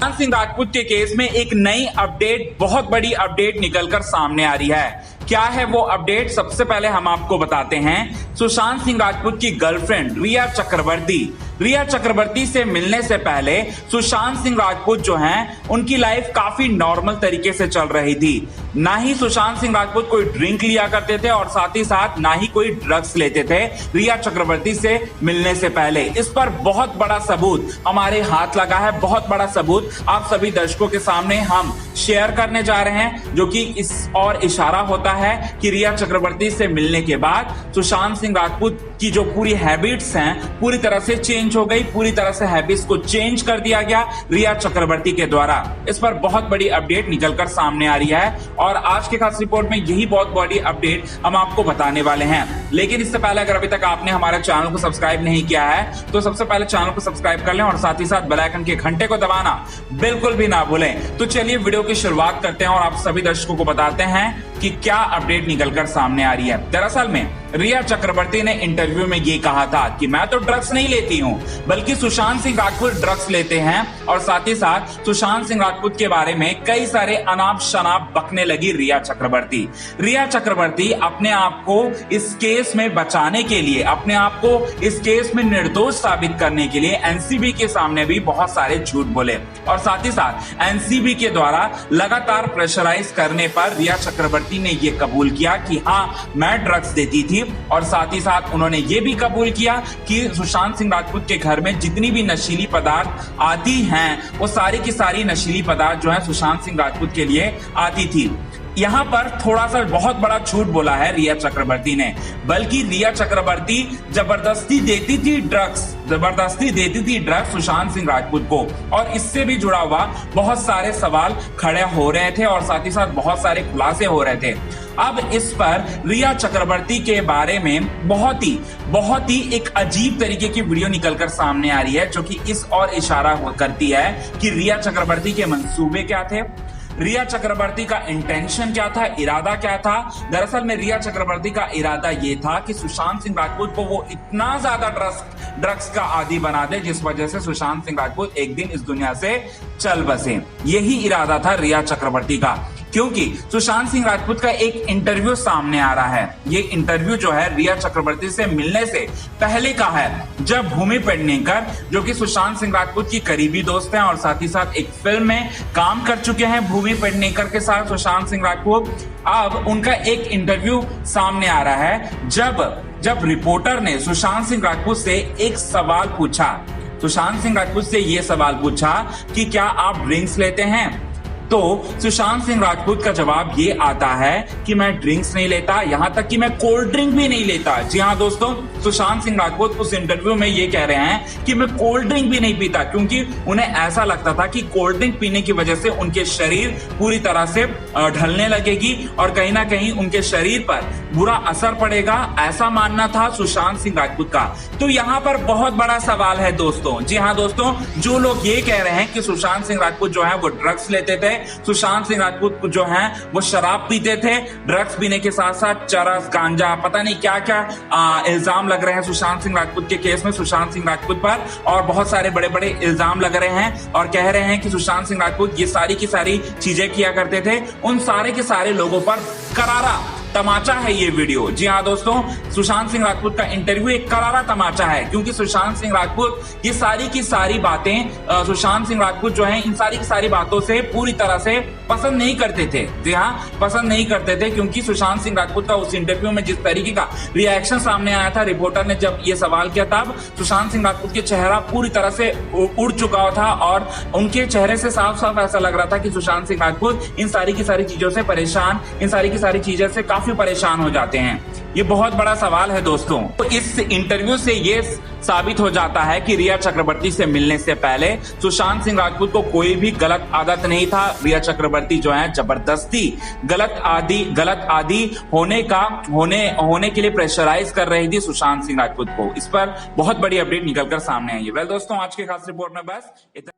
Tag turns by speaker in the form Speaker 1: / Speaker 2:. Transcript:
Speaker 1: सुशांत सिंह राजपूत के केस में एक नई अपडेट, बहुत बड़ी अपडेट निकलकर सामने आ रही है। क्या है वो अपडेट, सबसे पहले हम आपको बताते हैं। सुशांत सिंह राजपूत की गर्लफ्रेंड रिया चक्रवर्ती से मिलने से पहले सुशांत सिंह राजपूत जो हैं, उनकी लाइफ काफी नॉर्मल तरीके से चल रही थी। ना ही सुशांत सिंह राजपूत कोई ड्रिंक लिया करते थे और साथ ही साथ ना ही कोई ड्रग्स लेते थे रिया चक्रवर्ती से मिलने से पहले। इस पर बहुत बड़ा सबूत हमारे हाथ लगा है, बहुत बड़ा सबूत आप सभी दर्शकों के सामने हम शेयर करने जा रहे हैं, जो कि इस और इशारा होता है कि रिया चक्रवर्ती से मिलने के बाद सुशांत सिंह राजपूत की जो पूरी हैबिट्स हैं पूरी तरह से चेंज हो गई, पूरी तरह से हैबिट्स को चेंज कर दिया गया रिया चक्रवर्ती के द्वारा। इस पर बहुत बड़ी अपडेट निकलकर सामने आ रही है और आज के खास रिपोर्ट में यही बहुत बड़ी अपडेट हम आपको बताने वाले हैं। लेकिन इससे पहले अगर अभी तक आपने हमारे चैनल को सब्सक्राइब नहीं किया है तो सबसे पहले चैनल को सब्सक्राइब कर लें और साथ ही साथ बेल आइकन के घंटे को दबाना बिल्कुल भी ना भूलें। तो चलिए वीडियो की शुरुआत करते हैं और आप सभी दर्शकों को बताते हैं कि क्या अपडेट निकलकर सामने आ रही है। दरअसल में रिया चक्रवर्ती ने इंटरव्यू में ये कहा था कि मैं तो ड्रग्स नहीं लेती हूं, बल्कि सुशांत सिंह राजपूत ड्रग्स लेते हैं। और साथ ही साथ सुशांत सिंह राजपूत के बारे में कई सारे अनाप शनाप बकने लगी रिया चक्रवर्ती अपने आप को इस केस में बचाने के लिए, अपने आप को इस केस में निर्दोष साबित करने के लिए एनसीबी के सामने भी बहुत सारे झूठ बोले और साथ ही साथ एनसीबी के द्वारा लगातार प्रेशराइज करने पर रिया चक्रवर्ती ने यह कबूल किया कि हाँ मैं ड्रग्स देती थी। और साथ ही साथ उन्होंने ये भी कबूल किया कि सुशांत सिंह राजपूत के घर में जितनी भी नशीली पदार्थ आती हैं वो सारी की सारी नशीली पदार्थ जो है सुशांत सिंह राजपूत के लिए आती थी। यहाँ पर थोड़ा सा बहुत बड़ा झूठ बोला है रिया चक्रवर्ती ने, बल्कि रिया चक्रवर्ती जबरदस्ती देती थी ड्रग्स सुशांत सिंह राजपूत को। और इससे भी जुड़ा हुआ बहुत सारे सवाल खड़े हो रहे थे और साथ ही साथ बहुत सारे खुलासे हो रहे थे। अब इस पर रिया चक्रवर्ती के बारे में बहुत ही एक अजीब तरीके की वीडियो निकलकर सामने आ रही है, जो कि इस और इशारा करती है कि रिया चक्रवर्ती के मंसूबे क्या थे, रिया चक्रवर्ती का इंटेंशन क्या था, इरादा क्या था। दरअसल में रिया चक्रवर्ती का इरादा ये था कि सुशांत सिंह राजपूत को वो इतना ज्यादा ड्रग्स का आदी बना दे जिस वजह से सुशांत सिंह राजपूत एक दिन इस दुनिया से चल बसे। यही इरादा था रिया चक्रवर्ती का, क्योंकि सुशांत सिंह राजपूत का एक इंटरव्यू सामने आ रहा है। ये इंटरव्यू जो है रिया चक्रवर्ती से मिलने से पहले का है, जब भूमि पेडनेकर जो कि सुशांत सिंह राजपूत की करीबी दोस्त हैं और साथ ही साथ एक फिल्म में काम कर चुके हैं भूमि पेडनेकर के साथ सुशांत सिंह राजपूत। अब उनका एक इंटरव्यू सामने आ रहा है जब रिपोर्टर ने सुशांत सिंह राजपूत से एक सवाल पूछा, सुशांत सिंह राजपूत से यह सवाल पूछा कि क्या आप ड्रिंक्स लेते हैं, तो सुशांत सिंह राजपूत का जवाब ये आता है कि मैं ड्रिंक्स नहीं लेता, यहां तक कि मैं कोल्ड ड्रिंक भी नहीं लेता। जी हां दोस्तों, सुशांत सिंह राजपूत उस इंटरव्यू में ये कह रहे हैं कि मैं कोल्ड ड्रिंक भी नहीं पीता, क्योंकि उन्हें ऐसा लगता था कि कोल्ड ड्रिंक पीने की वजह से उनके शरीर पूरी तरह से ढलने लगेगी और कहीं ना कहीं उनके शरीर पर बुरा असर पड़ेगा, ऐसा मानना था सुशांत सिंह राजपूत का। तो यहाँ पर बहुत बड़ा सवाल है दोस्तों। जी हाँ दोस्तों, जो लोग ये कह रहे हैं कि सुशांत सिंह राजपूत जो है वो ड्रग्स लेते थे, सुशांत सिंह राजपूत जो हैं वो शराब पीते थे, ड्रग्स पीने के साथ साथ चरस, गांजा, पता नहीं क्या क्या इल्जाम लग रहे हैं सुशांत सिंह राजपूत के केस में सुशांत सिंह राजपूत पर, और बहुत सारे बड़े बड़े इल्जाम लग रहे हैं और कह रहे हैं कि सुशांत सिंह राजपूत ये सारी की सारी चीजें किया करते थे। उन सारे के सारे लोगों पर करारा तमाचा है ये वीडियो। जी हाँ दोस्तों, सुशांत सिंह राजपूत का इंटरव्यू एक करारा तमाचा है, क्योंकि सुशांत सिंह राजपूत ये सारी की सारी बातें सुशांत सिंह राजपूत जो है इन सारी की सारी बातों से पूरी तरह से पसंद नहीं करते थे। जी हाँ, पसंद नहीं करते थे, क्योंकि सुशांत सिंह राजपूत का उस इंटरव्यू में जिस तरीके का रिएक्शन सामने आया था, रिपोर्टर ने जब ये सवाल किया तब सुशांत सिंह राजपूत के चेहरा पूरी तरह से उड़ चुका था और उनके चेहरे से साफ साफ ऐसा लग रहा था कि सुशांत सिंह राजपूत इन सारी की सारी चीजों से परेशान, इन सारी की सारी चीजों से काफी परेशान हो जाते हैं। ये बहुत बड़ा सवाल है दोस्तों। तो इस इंटरव्यू से ये साबित हो जाता है कि रिया चक्रवर्ती से मिलने से पहले सुशांत सिंह राजपूत को कोई भी गलत आदत नहीं था। रिया चक्रवर्ती जो है जबरदस्ती गलत आदि होने के लिए प्रेशराइज कर रही थी सुशांत सिंह राजपूत को। इस पर बहुत बड़ी अपडेट निकलकर सामने आई है। वेल दोस्तों, आज के खास रिपोर्ट में बस इतना।